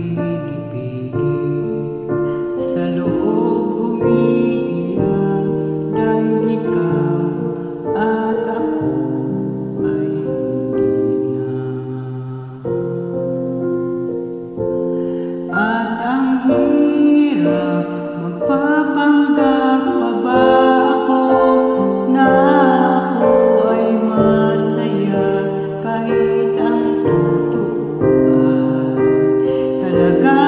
pinipigil. Sa loob umiiyak dahil ikaw at ako ay hindi na. At ang hirap, magpapanggap pa ba ako na ako ay masaya kahit ang totoo ay talaga